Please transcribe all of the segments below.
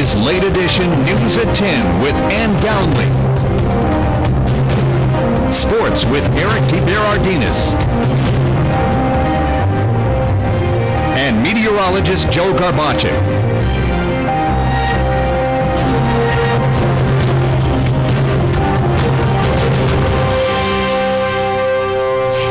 is Late Edition News at 10 with Ann Gownley. Sports with Eric DeBerardinis. And meteorologist Joe Garbace.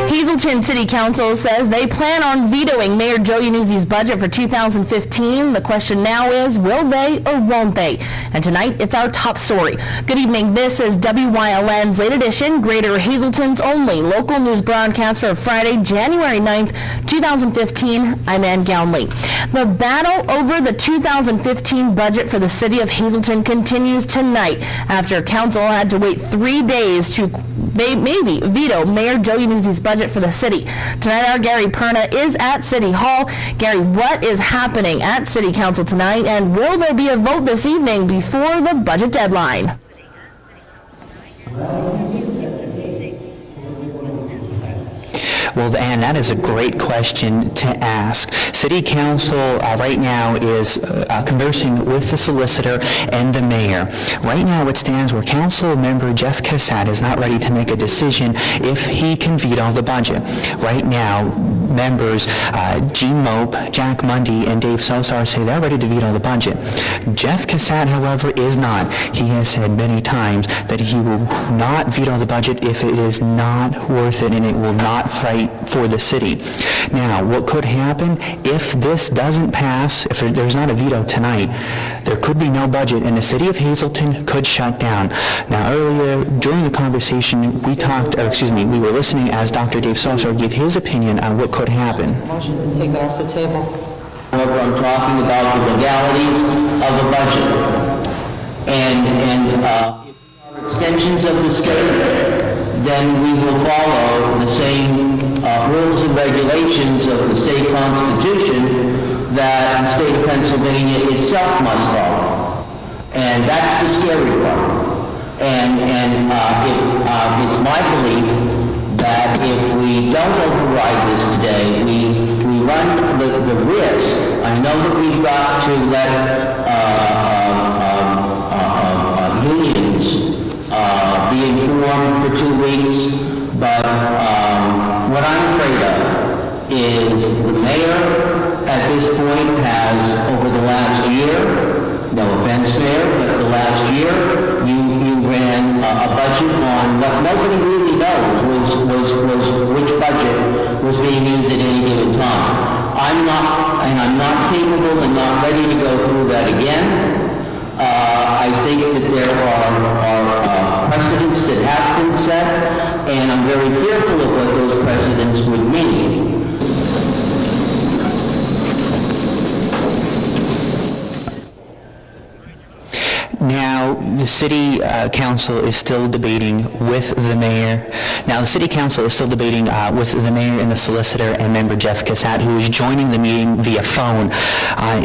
Hazleton City Council says they plan on vetoing Mayor Joe Iannuzzi's budget for 2015. The question now is, will they or won't they? And tonight, it's our top story. Good evening. This is WYLN's Late Edition, Greater Hazleton's only local news broadcast for Friday, January 9th, 2015. I'm Ann Gownley. The battle over the 2015 budget for the city of Hazleton continues tonight after council had to wait 3 days to maybe veto Mayor Joe Iannuzzi's budget for the city. Tonight, our Gary Perna is at City Hall. Gary, what is happening at City Council tonight, and will there be a vote this evening before the budget deadline? Well, Ann, that is a great question to ask. City Council right now is conversing with the solicitor and the mayor. Right now it stands where Council member Jeff Cassatt is not ready to make a decision if he can veto the budget. Right now, members Gene Mope, Jack Mundy, and Dave Sosar say they're ready to veto the budget. Jeff Cassatt, however, is not. He has said many times that he will not veto the budget if it is not worth it and it will not fight for the city. Now, what could happen if this doesn't pass, if there's not a veto tonight, there could be no budget and the city of Hazleton could shut down. Now, earlier during the conversation, we were listening as Dr. Dave Sosar gave his opinion on what could happen. Motion to take it off the table. However, I'm talking about the legalities of a budget. And if there are extensions of the state, then we will follow the same rules and regulations of the state constitution that the state of Pennsylvania itself must follow. And that's the scary part. And it's my belief that if we don't override this today, we run the risk. I know that we've got to let unions be informed for 2 weeks, but what I'm afraid of is the mayor at this point has, over the last year, no offense, Mayor, but the last year, you ran a budget on what nobody really knows was which budget was being used at any given time. I'm not capable and not ready to go through that again. I think that there are precedents that have been set, and I'm very fearful of what those precedents would mean. Now, the city council is still debating with the mayor. Now, the city council is still debating with the mayor and the solicitor and member Jeff Cassatt, who is joining the meeting via phone.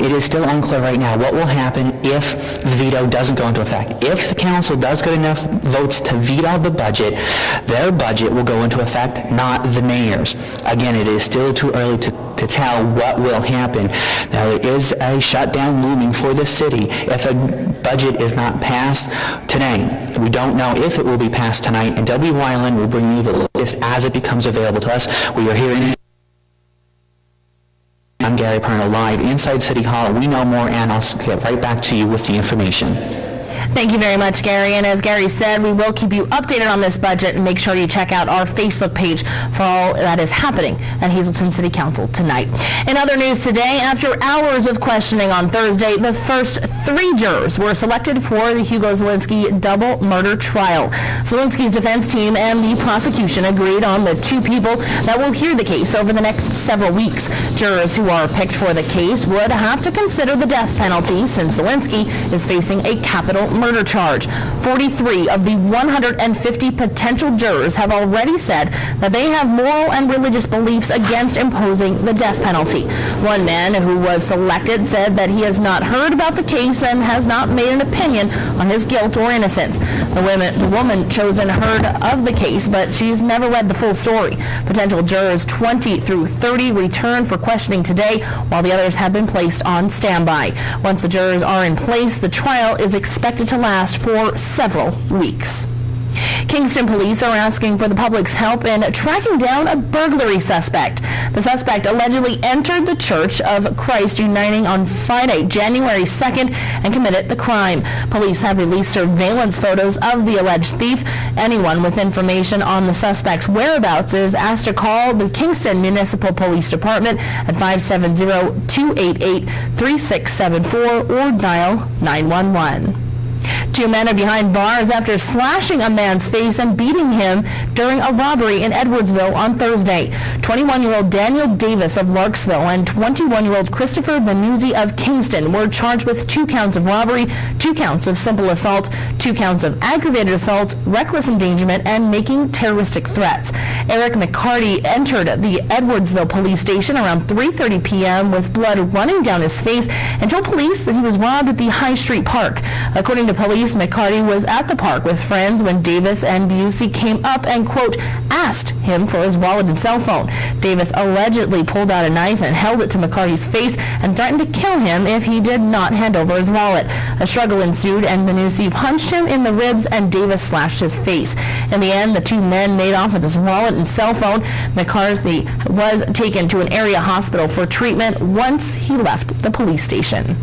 It is still unclear right now what will happen if the veto doesn't go into effect. If the council does get enough votes to veto the budget, their budget will go into effect, not the mayor's. Again, it is still too early to tell what will happen. Now, there is a shutdown looming for the city if a budget is not passed today. We don't know if it will be passed tonight, and WYLN will bring you the latest as it becomes available to us. We are hearing. I'm Gary Perna, live inside City Hall. We know more, and I'll get right back to you with the information. Thank you very much, Gary. And as Gary said, we will keep you updated on this budget, and make sure you check out our Facebook page for all that is happening at Hazleton City Council tonight. In other news today, after hours of questioning on Thursday, the first 3 jurors were selected for the Hugo Zielinski double murder trial. Zielinski's defense team and the prosecution agreed on the 2 people that will hear the case over the next several weeks. Jurors who are picked for the case would have to consider the death penalty, since Zielinski is facing a capital murder charge. 43 of the 150 potential jurors have already said that they have moral and religious beliefs against imposing the death penalty. One man who was selected said that he has not heard about the case and has not made an opinion on his guilt or innocence. The woman chosen heard of the case, but she's never read the full story. Potential jurors 20 through 30 returned for questioning today, while the others have been placed on standby. Once the jurors are in place, the trial is expected to last for several weeks. Kingston police are asking for the public's help in tracking down a burglary suspect. The suspect allegedly entered the Church of Christ Uniting on Friday, January 2nd, and committed the crime. Police have released surveillance photos of the alleged thief. Anyone with information on the suspect's whereabouts is asked to call the Kingston Municipal Police Department at 570-288-3674 or dial 911. 2 men are behind bars after slashing a man's face and beating him during a robbery in Edwardsville on Thursday. 21-year-old Daniel Davis of Larksville and 21-year-old Christopher Benuzzi of Kingston were charged with 2 counts of robbery, 2 counts of simple assault, 2 counts of aggravated assault, reckless endangerment, and making terroristic threats. Eric McCarty entered the Edwardsville police station around 3:30 p.m. with blood running down his face and told police that he was robbed at the High Street Park. According to police, McCarty was at the park with friends when Davis and Busey came up and, quote, asked him for his wallet and cell phone. Davis allegedly pulled out a knife and held it to McCarty's face and threatened to kill him if he did not hand over his wallet. A struggle ensued and Benuzzi punched him in the ribs and Davis slashed his face. In the end, the 2 men made off with his wallet and cell phone. McCarthy was taken to an area hospital for treatment once he left the police station.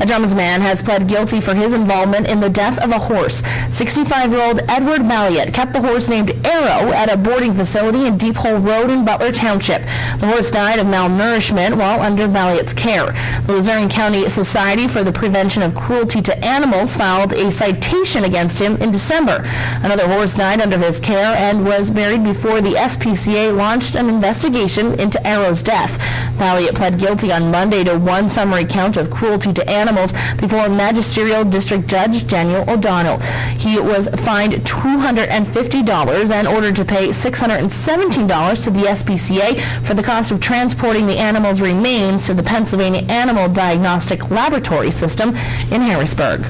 A Drums man has pled guilty for his involvement in the death of a horse. 65-year-old Edward Malliott kept the horse named Arrow at a boarding facility in Deep Hole Road in Butler Township. The horse died of malnourishment while under Malliott's care. The Luzerne County Society for the Prevention of Cruelty to Animals filed a citation against him in December. Another horse died under his care and was buried before the SPCA launched an investigation into Arrow's death. Malliott pled guilty on Monday to 1 summary count of cruelty to animals before Magisterial District Judge Daniel O'Donnell. He was fined $250 and ordered to pay $617 to the SPCA for the cost of transporting the animal's remains to the Pennsylvania Animal Diagnostic Laboratory System in Harrisburg.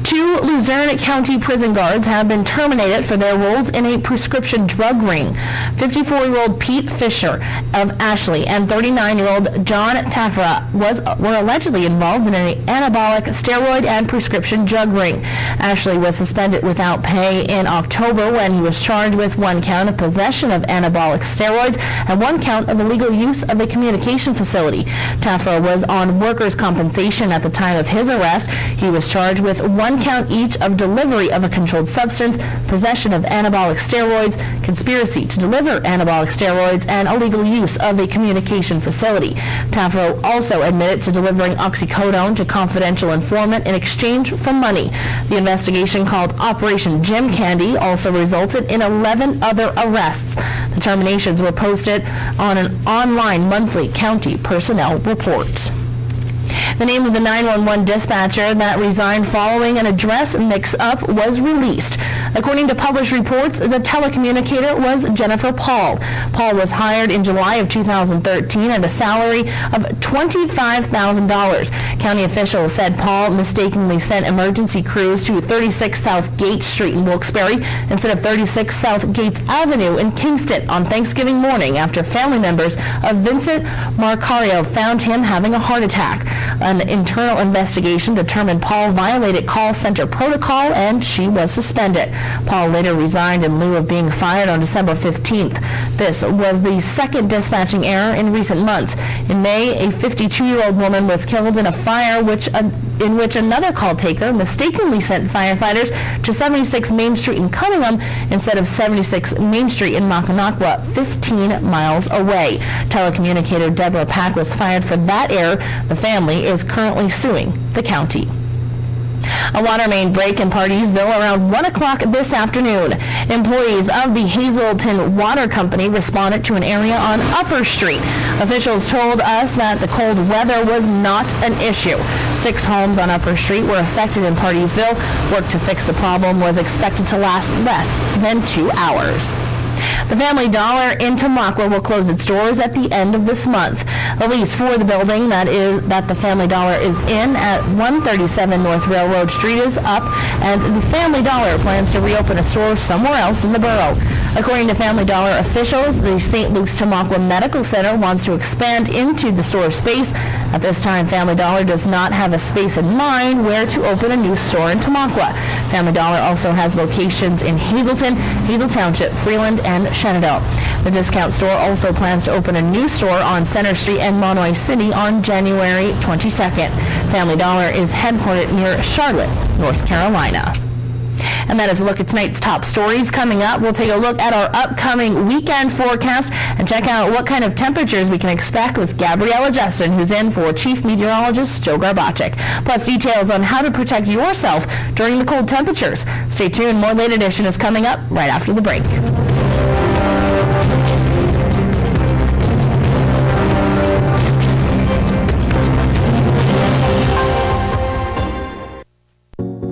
2 Luzerne County prison guards have been terminated for their roles in a prescription drug ring. 54-year-old Pete Fisher of Ashley and 39-year-old John Tafra were allegedly involved in an anabolic steroid and prescription drug ring. Ashley was suspended without pay in October when he was charged with 1 count of possession of anabolic steroids and 1 count of illegal use of a communication facility. Tafra was on workers' compensation at the time of his arrest. He was charged with 1 count each of delivery of a controlled substance, possession of anabolic steroids, conspiracy to deliver anabolic steroids, and illegal use of a communication facility. Tafra also admitted to delivering oxycodone to confidential informant in exchange for money. The investigation, called Operation Jim Candy, also resulted in 11 other arrests. The terminations were posted on an online monthly county personnel report. The name of the 911 dispatcher that resigned following an address mix-up was released. According to published reports, the telecommunicator was Jennifer Paul. Paul was hired in July of 2013 at a salary of $25,000. County officials said Paul mistakenly sent emergency crews to 36 South Gate Street in Wilkes-Barre instead of 36 South Gates Avenue in Kingston on Thanksgiving morning after family members of Vincent Marcario found him having a heart attack. An internal investigation determined Paul violated call center protocol and she was suspended. Paul later resigned in lieu of being fired on December 15th. This was the second dispatching error in recent months. In May, a 52-year-old woman was killed in a fire in which another call taker mistakenly sent firefighters to 76 Main Street in Cunningham instead of 76 Main Street in Mackinac, 15 miles away. Telecommunicator Deborah Pack was fired for that error. The family is currently suing the county. A water main break in Partysville around 1 o'clock this afternoon. Employees of the Hazelton Water Company responded to an area on Upper Street. Officials told us that the cold weather was not an issue. 6 homes on Upper Street were affected in Partysville. Work to fix the problem was expected to last less than 2 hours. The Family Dollar in Tamaqua will close its doors at the end of this month. The lease for the building that the Family Dollar is in at 137 North Railroad Street is up, and the Family Dollar plans to reopen a store somewhere else in the borough. According to Family Dollar officials, the St. Luke's Tamaqua Medical Center wants to expand into the store space. At this time, Family Dollar does not have a space in mind where to open a new store in Tamaqua. Family Dollar also has locations in Hazelton, Hazel Township, Freeland, and Shenandoah. The discount store also plans to open a new store on Center Street in Monomoy City on January 22nd. Family Dollar is headquartered near Charlotte, North Carolina. And that is a look at tonight's top stories. Coming up, we'll take a look at our upcoming weekend forecast and check out what kind of temperatures we can expect with Gabriella Justin, who's in for Chief Meteorologist Joe Garbacik. Plus details on how to protect yourself during the cold temperatures. Stay tuned. More Late Edition is coming up right after the break.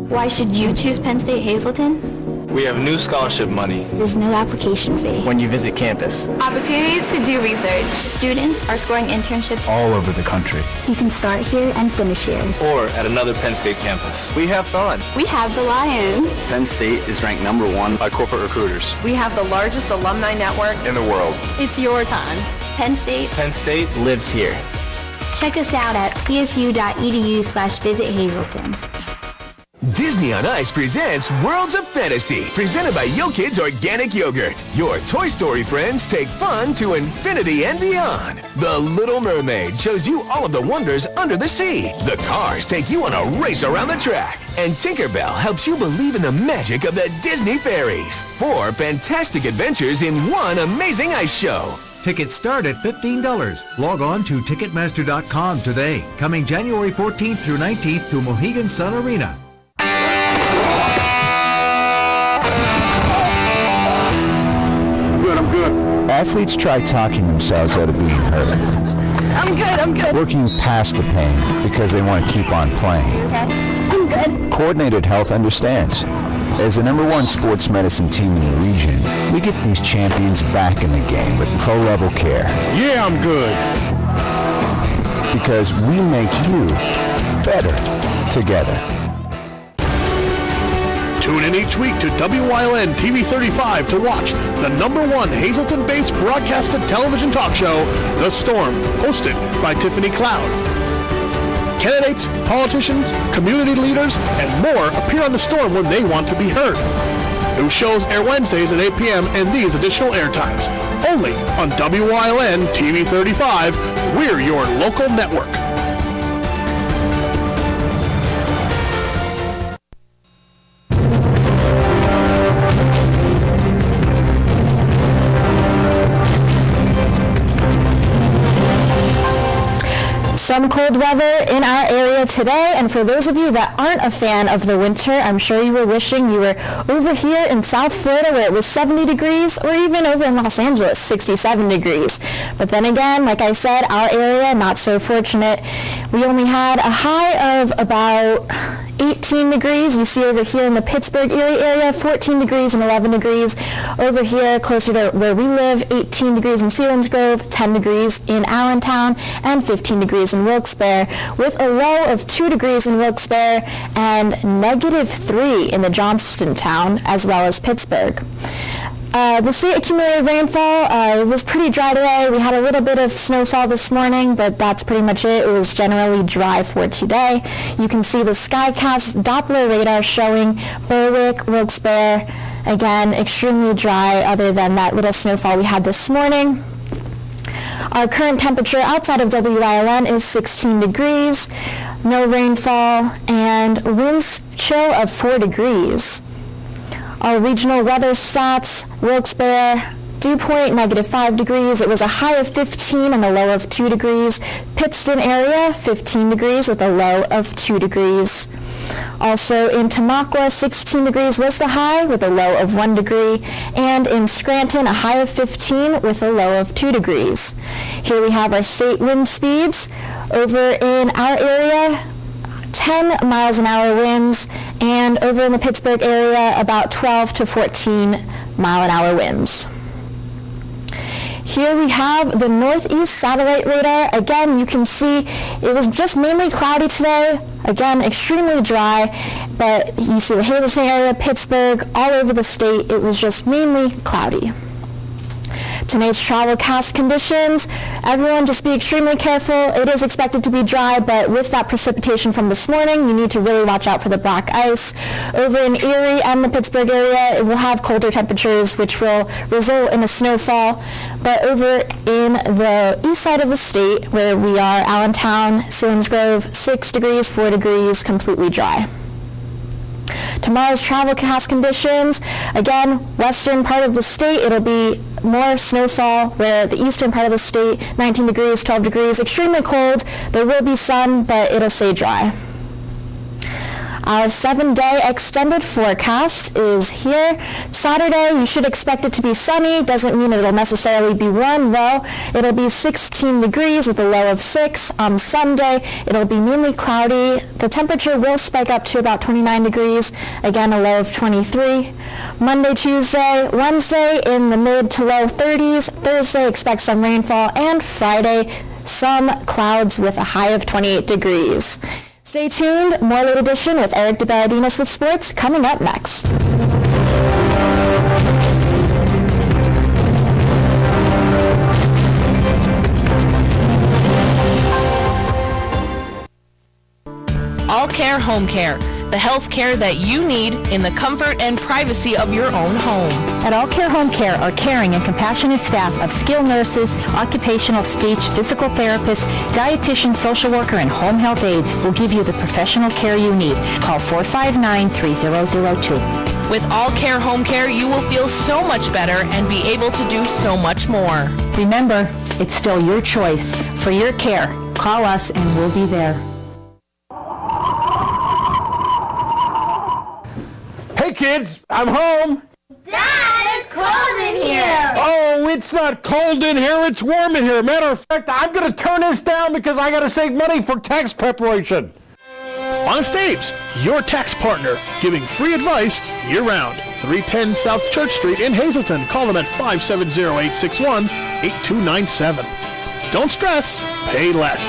Why should you choose Penn State Hazleton? We have new scholarship money. There's no application fee. When you visit campus. Opportunities to do research. Students are scoring internships All over the country. You can start here and finish here. Or at another Penn State campus. We have fun. We have the Lion. Penn State is ranked #1 By corporate recruiters. We have the largest alumni network In the world. It's your time. Penn State Penn State lives here. Check us out at psu.edu/visithazelton. Disney on Ice presents Worlds of Fantasy, presented by Yo Kids Organic Yogurt. Your Toy Story friends take fun to infinity and beyond. The Little Mermaid shows you all of the wonders under the sea. The Cars take you on a race around the track. And Tinkerbell helps you believe in the magic of the Disney fairies. 4 fantastic adventures in one amazing ice show. Tickets start at $15. Log on to Ticketmaster.com today. Coming January 14th through 19th to Mohegan Sun Arena. Athletes try talking themselves out of being hurt. I'm good. Working past the pain because they want to keep on playing. I'm good. Coordinated Health understands. As the #1 sports medicine team in the region, we get these champions back in the game with pro-level care. Yeah, I'm good. Because we make you better together. Tune in each week to WYLN TV 35 to watch the #1 Hazelton-based broadcasted television talk show, The Storm, hosted by Tiffany Cloud. Candidates, politicians, community leaders, and more appear on The Storm when they want to be heard. New shows air Wednesdays at 8 p.m. and these additional airtimes. Only on WYLN TV 35. We're your local network. Some cold weather in our area today, and for those of you that aren't a fan of the winter, I'm sure you were wishing you were over here in South Florida where it was 70 degrees, or even over in Los Angeles, 67 degrees. But then again, like I said, our area, not so fortunate. We only had a high of about 18 degrees. You see over here in the Pittsburgh Erie area, 14 degrees and 11 degrees. Over here, closer to where we live, 18 degrees in Selinsgrove, 10 degrees in Allentown, and 15 degrees in Wilkes-Barre, with a low of 2 degrees in Wilkes-Barre and -3 in the Johnstontown, as well as Pittsburgh. The state accumulated rainfall, it was pretty dry today. We had a little bit of snowfall this morning, but that's pretty much it. It was generally dry for today. You can see the SkyCast Doppler radar showing Berwick, Wilkes-Barre, again, extremely dry other than that little snowfall we had this morning. Our current temperature outside of WYLN is 16 degrees, no rainfall, and wind chill of 4 degrees. Our regional weather stats, Wilkes-Barre, dew point -5 degrees. It was a high of 15 and a low of 2 degrees. Pittston area, 15 degrees with a low of 2 degrees. Also in Tamaqua, 16 degrees was the high with a low of 1 degree, and in Scranton, a high of 15 with a low of 2 degrees. Here we have our state wind speeds. Over in our area, 10 miles an hour winds, and over in the Pittsburgh area, about 12 to 14 mile an hour winds. Here we have the northeast satellite radar. Again, you can see it was just mainly cloudy today. Again, extremely dry, but you see the Hazleton area, Pittsburgh, all over the state, it was just mainly cloudy. Tonight's travel cast conditions, everyone just be extremely careful. It is expected to be dry, but with that precipitation from this morning, you need to really watch out for the black ice. Over in Erie and the Pittsburgh area, it will have colder temperatures, which will result in a snowfall. But over in the east side of the state, where we are, Allentown, Selinsgrove, 6 degrees, 4 degrees, completely dry. Tomorrow's travel cast conditions, again, western part of the state, it'll be more snowfall, where the eastern part of the state, 19 degrees, 12 degrees, extremely cold. There will be sun, but it'll stay dry. Our 7-day extended forecast is here. Saturday, you should expect it to be sunny. Doesn't mean it'll necessarily be warm, though. It'll be 16 degrees with a low of 6. On Sunday, it'll be mainly cloudy. The temperature will spike up to about 29 degrees. Again, a low of 23. Monday, Tuesday, Wednesday in the mid to low 30s. Thursday, expect some rainfall. And Friday, some clouds with a high of 28 degrees. Stay tuned. More Late Edition with Eric DeBaladinas with sports coming up next. All Care Home Care, the health care that you need in the comfort and privacy of your own home. At All Care Home Care, our caring and compassionate staff of skilled nurses, occupational speech, physical therapists, dietitian, social worker, and home health aides will give you the professional care you need. Call 459-3002. With All Care Home Care, you will feel so much better and be able to do so much more. Remember, it's still your choice. For your care, call us and we'll be there. Hey kids, I'm home. Dad, it's cold in here. Oh, it's not cold in here, it's warm in here. Matter of fact, I'm going to turn this down because I got to save money for tax preparation. Honest Abe's, your tax partner, giving free advice year-round. 310 South Church Street in Hazleton. Call them at 570-861-8297. Don't stress, pay less.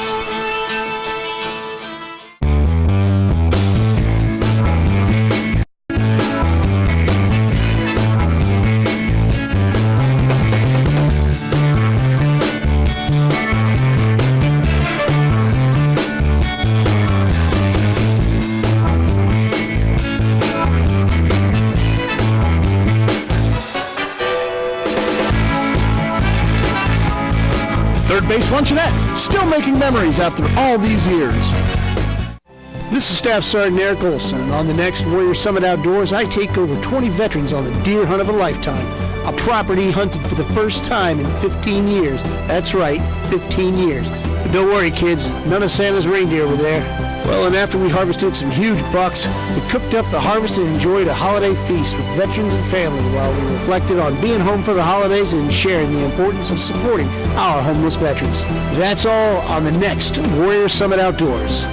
Third Base Luncheonette, still making memories after all these years. This is Staff Sergeant Eric Olson, and on the next Warrior Summit Outdoors, I take over 20 veterans on the deer hunt of a lifetime. A property hunted for the first time in 15 years. That's right, 15 years. But don't worry, kids, none of Santa's reindeer were there. Well, and after we harvested some huge bucks, we cooked up the harvest and enjoyed a holiday feast with veterans and family while we reflected on being home for the holidays and sharing the importance of supporting our homeless veterans. That's all on the next Warrior Summit Outdoors.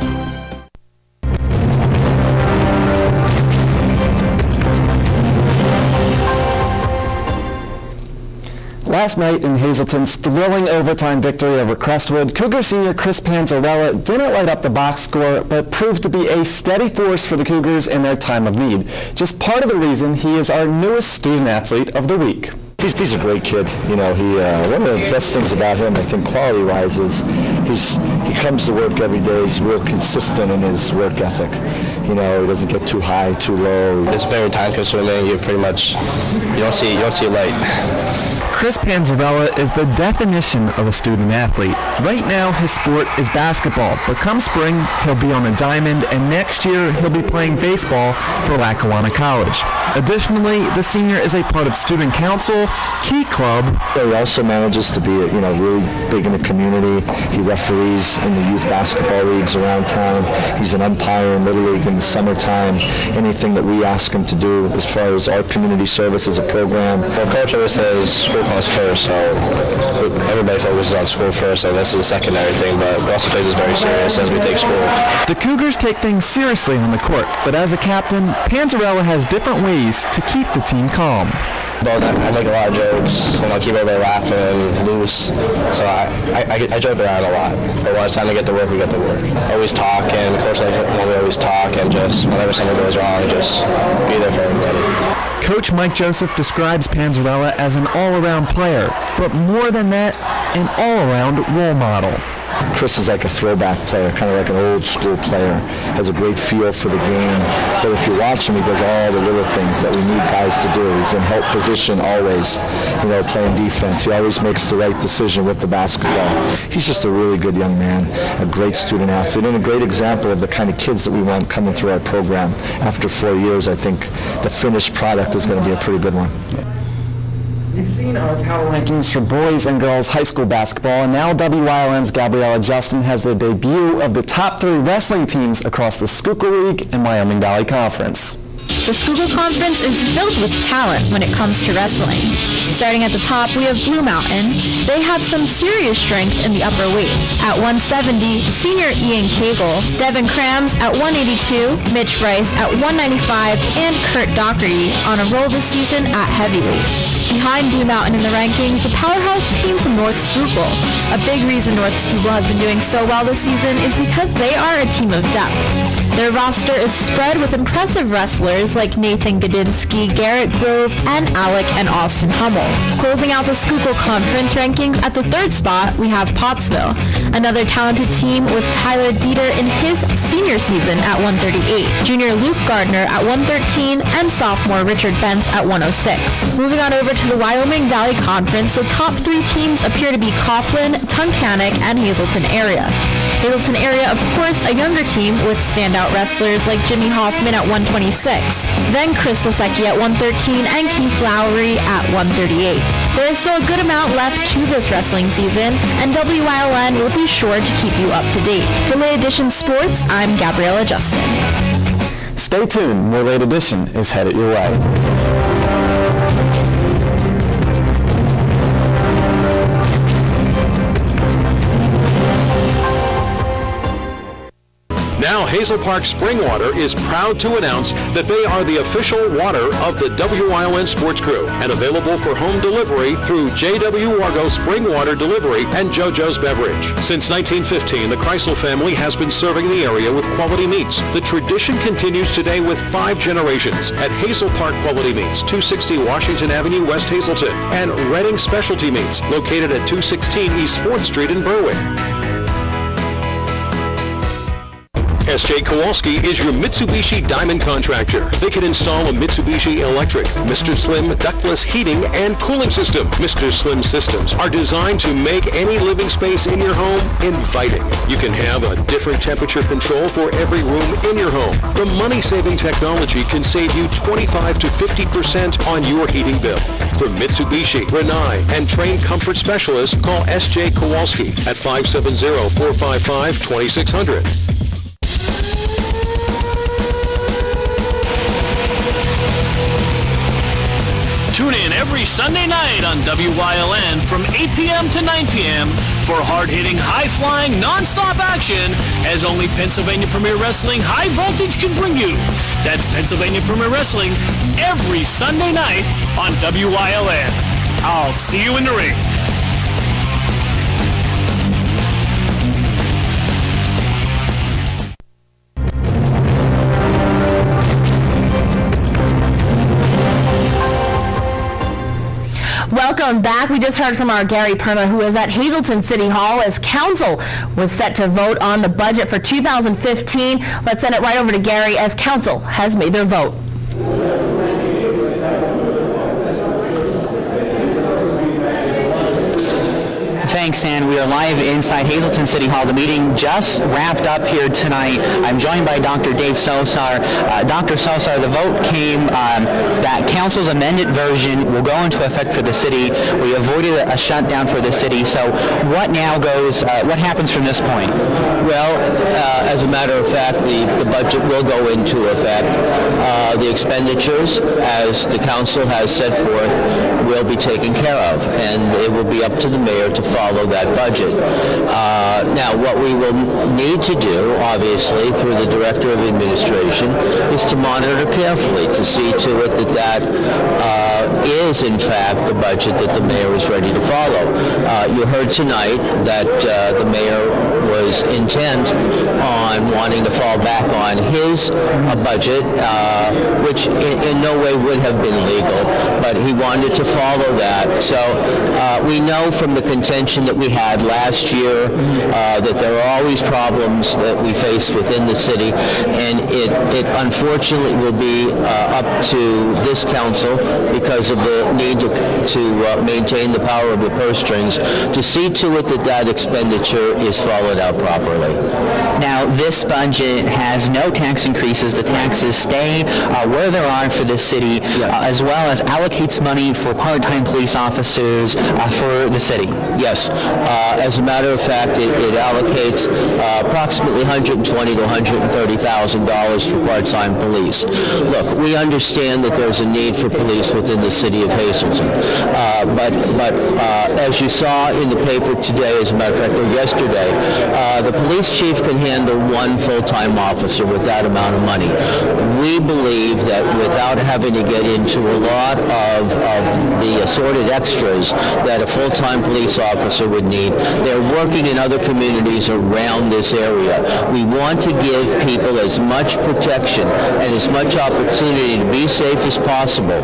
Last night in Hazleton's thrilling overtime victory over Crestwood, Cougar senior Chris Panzarella didn't light up the box score, but proved to be a steady force for the Cougars in their time of need. Just part of the reason he is our newest student athlete of the week. He's a great kid. You know, one of the best things about him, I think, quality-wise, is he comes to work every day. He's real consistent in his work ethic. You know, he doesn't get too high, too low. It's very time-consuming. You don't see light. Chris Panzarella is the definition of a student athlete. Right now, his sport is basketball, but come spring, he'll be on the diamond, and next year, he'll be playing baseball for Lackawanna College. Additionally, the senior is a part of Student Council, Key Club. He also manages to be, really big in the community. He referees in the youth basketball leagues around town. He's an umpire in Little League in the summertime. Anything that we ask him to do as far as our community service as a program. Well, Coach always says school comes first, so everybody focuses on school first, so this is a secondary thing, but we also take this very serious as we take school. The Cougars take things seriously on the court, but as a captain, Panzarella has different ways to keep the team calm. But I make a lot of jokes, I keep everybody laughing and loose, so I joke around a lot. But when it's time to get to work, we get to work. Always talk, and of course, we always talk, and just whenever something goes wrong, just be there for everybody. Coach Mike Joseph describes Panzarella as an all-around player, but more than that, an all-around role model. Chris is like a throwback player, kind of like an old school player, has a great feel for the game, but if you watch him, he does all the little things that we need guys to do. He's in help position always, playing defense. He always makes the right decision with the basketball. He's just a really good young man, a great student athlete, and a great example of the kind of kids that we want coming through our program. After 4 years, I think the finished product is going to be a pretty good one. You've seen our power rankings for boys and girls high school basketball, and now WYLN's Gabriella Justin has the debut of the top 3 wrestling teams across the Schuylkill League and Wyoming Valley Conference. The Schuylkill Conference is filled with talent when it comes to wrestling. Starting at the top, we have Blue Mountain. They have some serious strength in the upper weights. At 170, senior Ian Cagle, Devin Krams at 182, Mitch Rice at 195, and Kurt Doherty on a roll this season at heavyweight. Behind Blue Mountain in the rankings, the powerhouse team from North Schuylkill. A big reason North Schuylkill has been doing so well this season is because they are a team of depth. Their roster is spread with impressive wrestlers like Nathan Godinsky, Garrett Grove, and Alec and Austin Hummel. Closing out the Schuylkill Conference rankings at the 3rd spot, we have Pottsville, another talented team with Tyler Dieter in his senior season at 138, junior Luke Gardner at 113, and sophomore Richard Bentz at 106. Moving on over to the Wyoming Valley Conference, the top 3 teams appear to be Coughlin, Tunkhannock, and Hazelton area. Hazelton area, of course, a younger team with standout wrestlers like Jimmy Hoffman at 126, then Chris Lasecki at 113, and Keith Lowry at 138. There is still a good amount left to this wrestling season, and WYLN will be sure to keep you up to date. For Late Edition Sports, I'm Gabriella Justin. Stay tuned, more Late Edition is headed your way. Now Hazel Park Spring Water is proud to announce that they are the official water of the WYLN Sports Crew and available for home delivery through JW Wargo Spring Water Delivery and JoJo's Beverage. Since 1915, the Kreisel family has been serving the area with quality meats. The tradition continues today with 5 generations at Hazel Park Quality Meats, 260 Washington Avenue, West Hazelton, and Redding Specialty Meats, located at 216 East 4th Street in Berwick. S.J. Kowalski is your Mitsubishi Diamond contractor. They can install a Mitsubishi electric, Mr. Slim ductless heating and cooling system. Mr. Slim systems are designed to make any living space in your home inviting. You can have a different temperature control for every room in your home. The money-saving technology can save you 25 to 50% on your heating bill. For Mitsubishi, Rinnai, and trained comfort specialists, call S.J. Kowalski at 570-455-2600. Tune in every Sunday night on WYLN from 8 p.m. to 9 p.m. for hard-hitting, high-flying, non-stop action as only Pennsylvania Premier Wrestling High Voltage can bring you. That's Pennsylvania Premier Wrestling every Sunday night on WYLN. I'll see you in the ring. Welcome back. We just heard from our Gary Perma, who is at Hazelton City Hall as council was set to vote on the budget for 2015. Let's send it right over to Gary as council has made their vote. Thanks, Ann. We are live inside Hazleton City Hall. The meeting just wrapped up here tonight. I'm joined by Dr. Dave Sosar. Dr. Sosar, the vote came that council's amended version will go into effect for the city. We avoided a shutdown for the city. So what now goes, what happens from this point? Well, as a matter of fact, the budget will go into effect. The expenditures, as the council has set forth, will be taken care of, and it will be up to the mayor to follow that budget. Now, what we will need to do, obviously, through the Director of Administration, is to monitor carefully to see to it that is, in fact, the budget that the mayor is ready to follow. You heard tonight that the mayor was intent on wanting to fall back on his budget, which in no way would have been legal, but he wanted to follow that. So we know from the contention that we had last year that there are always problems that we face within the city, and it unfortunately will be up to this council, because of the need to maintain the power of the purse strings, to see to it that expenditure is followed out properly. Now, this budget has no tax increases. The taxes stay where they are for this city, as well as allocates money for part-time police officers for the city. Yes. As a matter of fact, it allocates approximately $120,000 to $130,000 for part-time police. Look, we understand that there's a need for police within the city of Hazleton, but as you saw in the paper today, as a matter of fact, or yesterday, the police chief can handle one full-time officer with that amount of money. We believe that without having to get into a lot of the assorted extras that a full-time police officer would need, they're working in other communities around this area. We want to give people as much protection and as much opportunity to be safe as possible.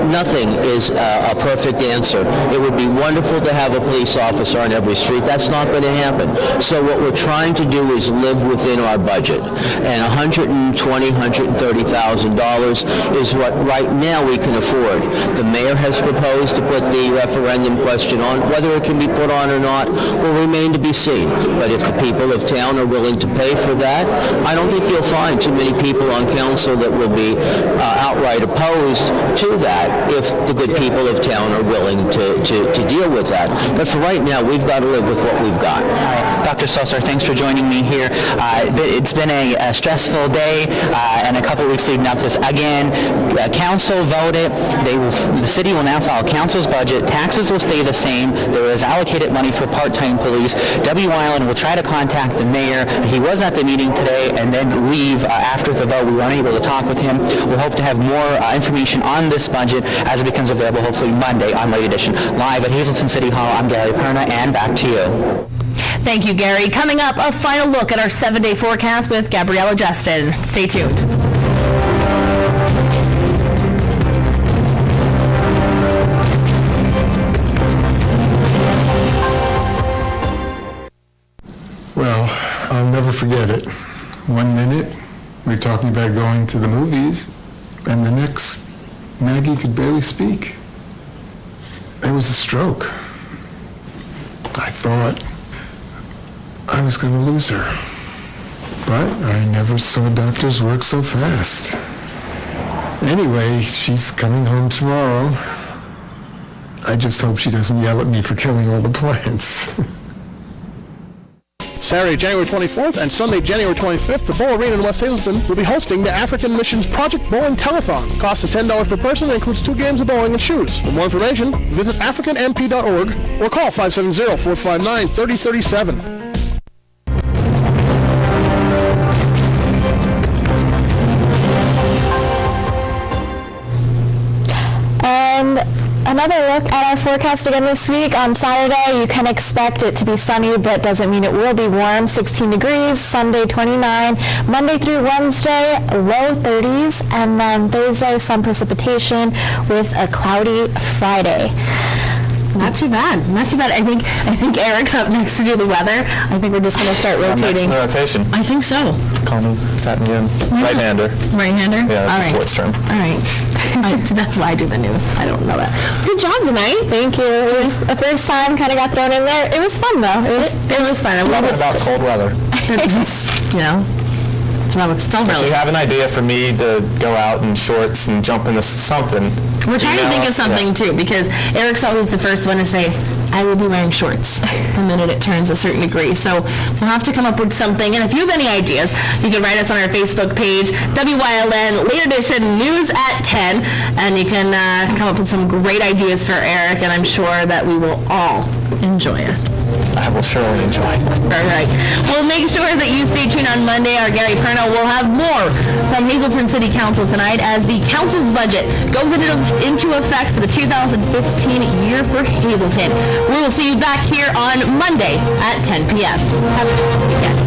Nothing is a perfect answer. It would be wonderful to have a police officer on every street. That's not going to happen. So what we're trying to do is live within our budget. And $120,000, $130,000 is what right now we can afford. The mayor has proposed to put the referendum question on. Whether it can be put on or not will remain to be seen. But if the people of town are willing to pay for that, I don't think you'll find too many people on council that will be outright opposed to that if the good people of town are willing to deal with that. But for right now, we've got to live with what we've got. Dr. Sosar, thanks for joining me here. It's been a stressful day and a couple weeks leading up to this. Again, council voted. The city will now follow council's budget. Taxes will stay the same. There is allocated money for part-time police. W. Island will try to contact the mayor. He was at the meeting today and then leave after the vote. We weren't able to talk with him. We hope to have more information on this budget as it becomes available, hopefully Monday on Late Edition. Live at Hazleton City Hall, I'm Gary Perna, and back to you. Thank you, Gary. Coming up, a final look at our 7-day forecast with Gabriella Justin. Stay tuned. Well, I'll never forget it. 1 minute, we're talking about going to the movies, and the next, Maggie could barely speak. It was a stroke. I thought I was going to lose her. But I never saw doctors work so fast. Anyway, she's coming home tomorrow. I just hope she doesn't yell at me for killing all the plants. Saturday, January 24th and Sunday, January 25th, the Bowl Arena in West Hazleton will be hosting the African Missions Project Bowling Telethon. Cost is $10 per person and includes 2 games of bowling and shoes. For more information, visit africanmp.org or call 570-459-3037. Another look at our forecast again this week. On Saturday, you can expect it to be sunny, but doesn't mean it will be warm. 16 degrees, Sunday 29, Monday through Wednesday, low 30s, and then Thursday, some precipitation with a cloudy Friday. Not too bad. Not too bad. I think Eric's up next to do the weather. I think we're just going to start rotating. Next in the rotation. I think so. Call me, tap me in. Right-hander. Right-hander? Yeah, that's All a sports term. All right. That's why I do the news. I don't know that. Good job tonight. Thank you. It was the first time, kind of got thrown in there. It was fun, though. It was fun. I love What it. about cold weather? It's, you know, it's still If you relative. have an idea for me to go out in shorts and jump into something, We're trying to think of something, too, because Eric's always the first one to say, I will be wearing shorts the minute it turns a certain degree. So we'll have to come up with something. And if you have any ideas, you can write us on our Facebook page, WYLN, Late Edition News at 10. And you can come up with some great ideas for Eric, and I'm sure that we will all enjoy it. I will surely enjoy it. All right. We'll make sure that you stay tuned on Monday. Our Gary Perno will have more from Hazleton City Council tonight as the council's budget goes into effect for the 2015 year for Hazleton. We will see you back here on Monday at 10 p.m. Have a good weekend.